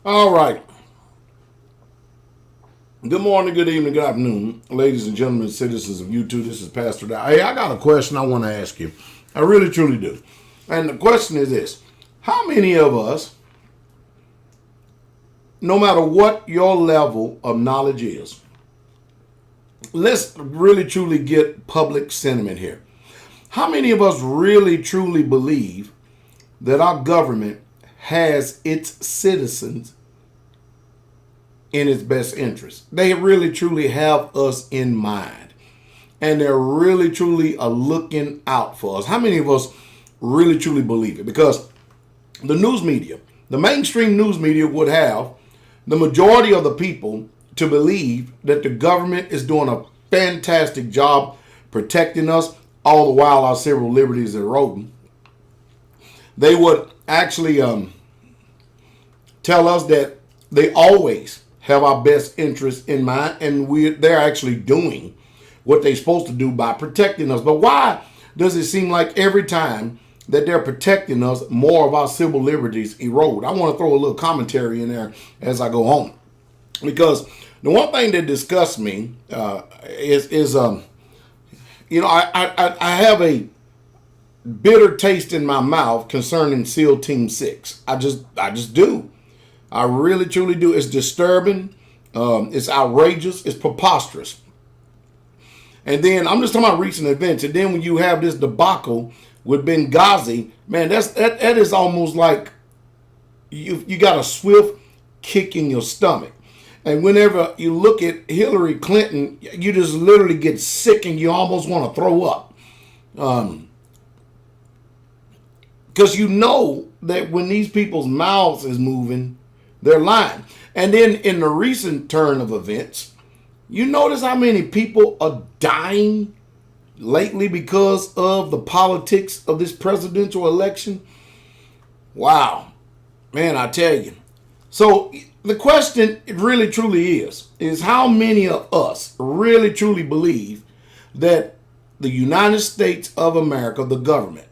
All right. Good morning, good evening, good afternoon, ladies and gentlemen, citizens of YouTube. This is Pastor Dow. Hey, I got a question I want to ask you. I really, truly do. And the question is this: how many of us, no matter what your level of knowledge is, let's really, truly get public sentiment here. How many of us really, truly believe that our government has its citizens in its best interest? They really truly have us in mind. And they're really truly looking out for us. How many of us really truly believe it? Because the news media, the mainstream news media would have the majority of the people to believe that the government is doing a fantastic job protecting us, all the while our civil liberties are eroding. They would actually tell us that they always have our best interests in mind, and they're actually doing what they're supposed to do by protecting us. But why does it seem like every time that they're protecting us, more of our civil liberties erode? I want to throw a little commentary in there as I go home, because the one thing that disgusts me is I have a bitter taste in my mouth concerning SEAL Team 6. I just do. I really truly do. It's disturbing. It's outrageous. It's preposterous. And then I'm just talking about recent events. And then when you have this debacle with Benghazi, man, that is almost like you got a swift kick in your stomach. And whenever you look at Hillary Clinton, you just literally get sick and you almost want to throw up. Because you know that when these people's mouths is moving, they're lying. And then in the recent turn of events, you notice how many people are dying lately because of the politics of this presidential election. Wow. Man, I tell you. So the question really truly is how many of us really truly believe that the United States of America, the government,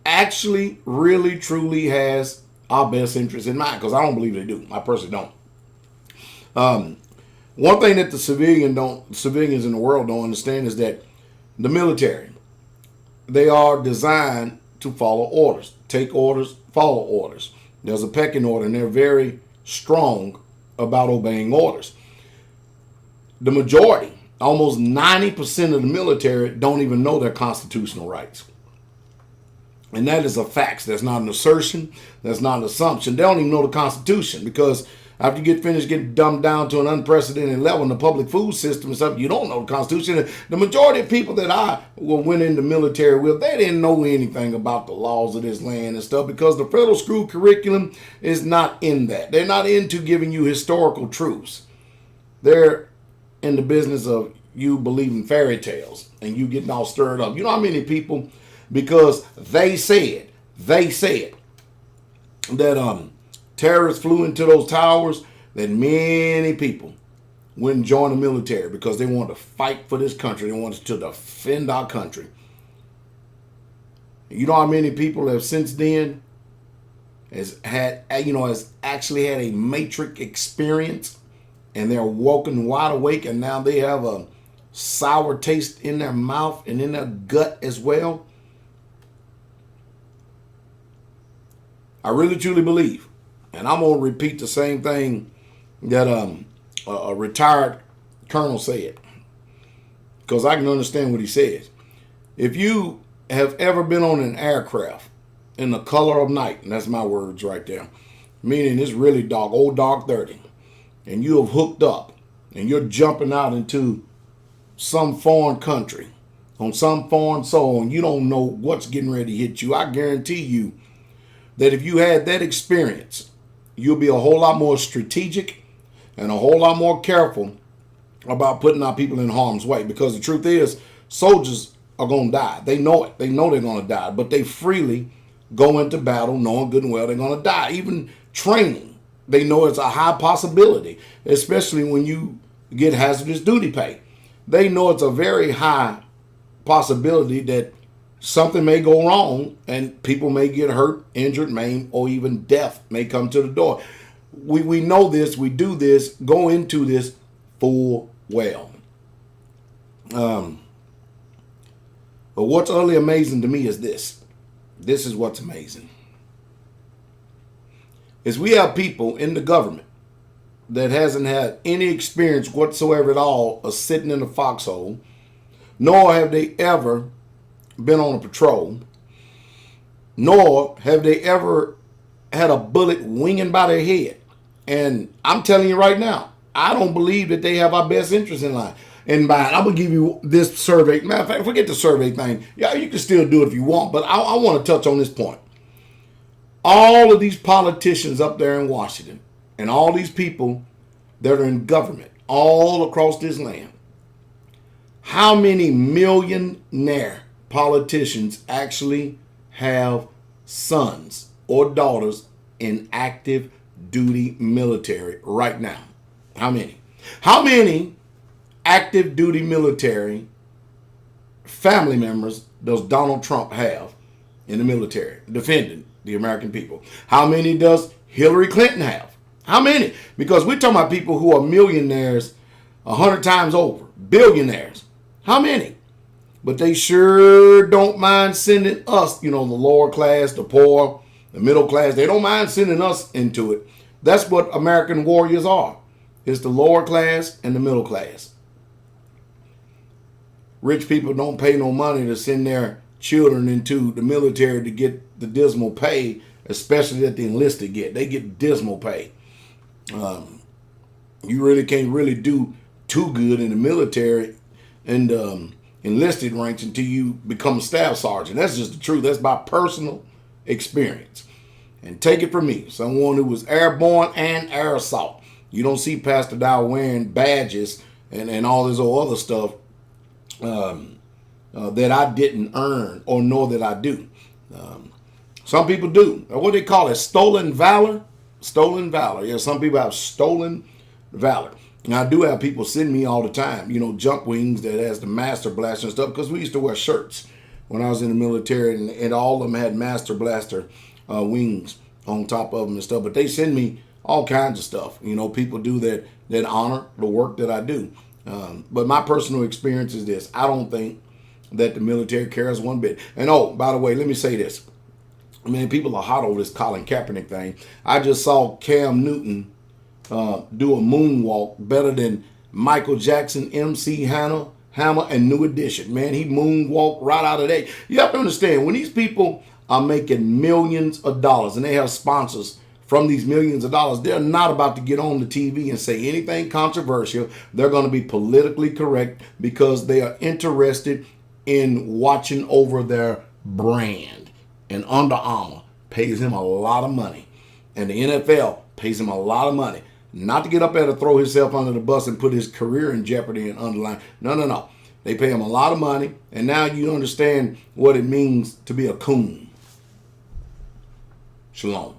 actually really truly has our best interests in mind? Because I don't believe they do. I personally don't. One thing that the civilians in the world don't understand is that the military, they are designed to follow orders, take orders, follow orders. There's a pecking order, and they're very strong about obeying orders. The majority, almost 90% of the military, don't even know their constitutional rights. And that is a fact. That's not an assertion. That's not an assumption. They don't even know the Constitution, because after you get finished getting dumbed down to an unprecedented level in the public food system and stuff, you don't know the Constitution. The majority of people that I went into military with, they didn't know anything about the laws of this land and stuff, because the federal school curriculum is not in that. They're not into giving you historical truths. They're in the business of you believing fairy tales and you getting all stirred up. You know how many people, because they said that terrorists flew into those towers, that many people went and joined the military because they wanted to fight for this country. They wanted to defend our country. You know how many people have since then has actually had a matrix experience, and they're woken wide awake, and now they have a sour taste in their mouth and in their gut as well. I really truly believe, and I'm going to repeat the same thing that a retired colonel said, because I can understand what he says. If you have ever been on an aircraft in the color of night, and that's my words right there, meaning it's really dark, old dark 30, and you have hooked up, and you're jumping out into some foreign country, on some foreign soil, and you don't know what's getting ready to hit you, I guarantee you that if you had that experience, you'll be a whole lot more strategic and a whole lot more careful about putting our people in harm's way. Because the truth is, soldiers are going to die. They know it. They know they're going to die. But they freely go into battle knowing good and well they're going to die. Even training, they know it's a high possibility, especially when you get hazardous duty pay. They know it's a very high possibility that something may go wrong and people may get hurt, injured, maimed, or even death may come to the door. We know this, we do this, go into this full well. But what's utterly amazing to me is this. This is what's amazing. Is we have people in the government that hasn't had any experience whatsoever at all of sitting in a foxhole, nor have they ever been on a patrol, nor have they ever had a bullet winging by their head. And I'm telling you right now, I don't believe that they have our best interest in mind. I'm going to give you this survey. Matter of fact, forget the survey thing. Yeah, you can still do it if you want, but I want to touch on this point. All of these politicians up there in Washington and all these people that are in government all across this land, how many millionaire politicians actually have sons or daughters in active duty military right now? How many? How many active duty military family members does Donald Trump have in the military defending the American people? How many does Hillary Clinton have? How many? Because we're talking about people who are millionaires 100 times over, billionaires. How many? But they sure don't mind sending us, the lower class, the poor, the middle class. They don't mind sending us into it. That's what American warriors are. It's the lower class and the middle class. Rich people don't pay no money to send their children into the military to get the dismal pay, especially that the enlisted get. They get dismal pay. You really can't really do too good in the military and enlisted ranks until you become a staff sergeant. That's just the truth. That's my personal experience. And take it from me, someone who was airborne and air assault. You don't see Pastor Dow wearing badges and all this other stuff that I didn't earn or know that I do. Some people do. What do they call it? Stolen valor? Stolen valor. Yeah, some people have stolen valor. Now, I do have people send me all the time, jump wings that has the Master Blaster and stuff, because we used to wear shirts when I was in the military, and all of them had Master Blaster wings on top of them and stuff. But they send me all kinds of stuff. People do that honor the work that I do. But my personal experience is this. I don't think that the military cares one bit. And by the way, let me say this. People are hot over this Colin Kaepernick thing. I just saw Cam Newton do a moonwalk better than Michael Jackson, MC Hammer, and New Edition. Man, he moonwalked right out of there. You have to understand, when these people are making millions of dollars and they have sponsors from these millions of dollars, they're not about to get on the TV and say anything controversial. They're going to be politically correct because they are interested in watching over their brand. And Under Armour pays him a lot of money. And the NFL pays him a lot of money. Not to get up there to throw himself under the bus and put his career in jeopardy and underline. No. They pay him a lot of money. And now you understand what it means to be a coon. Shalom.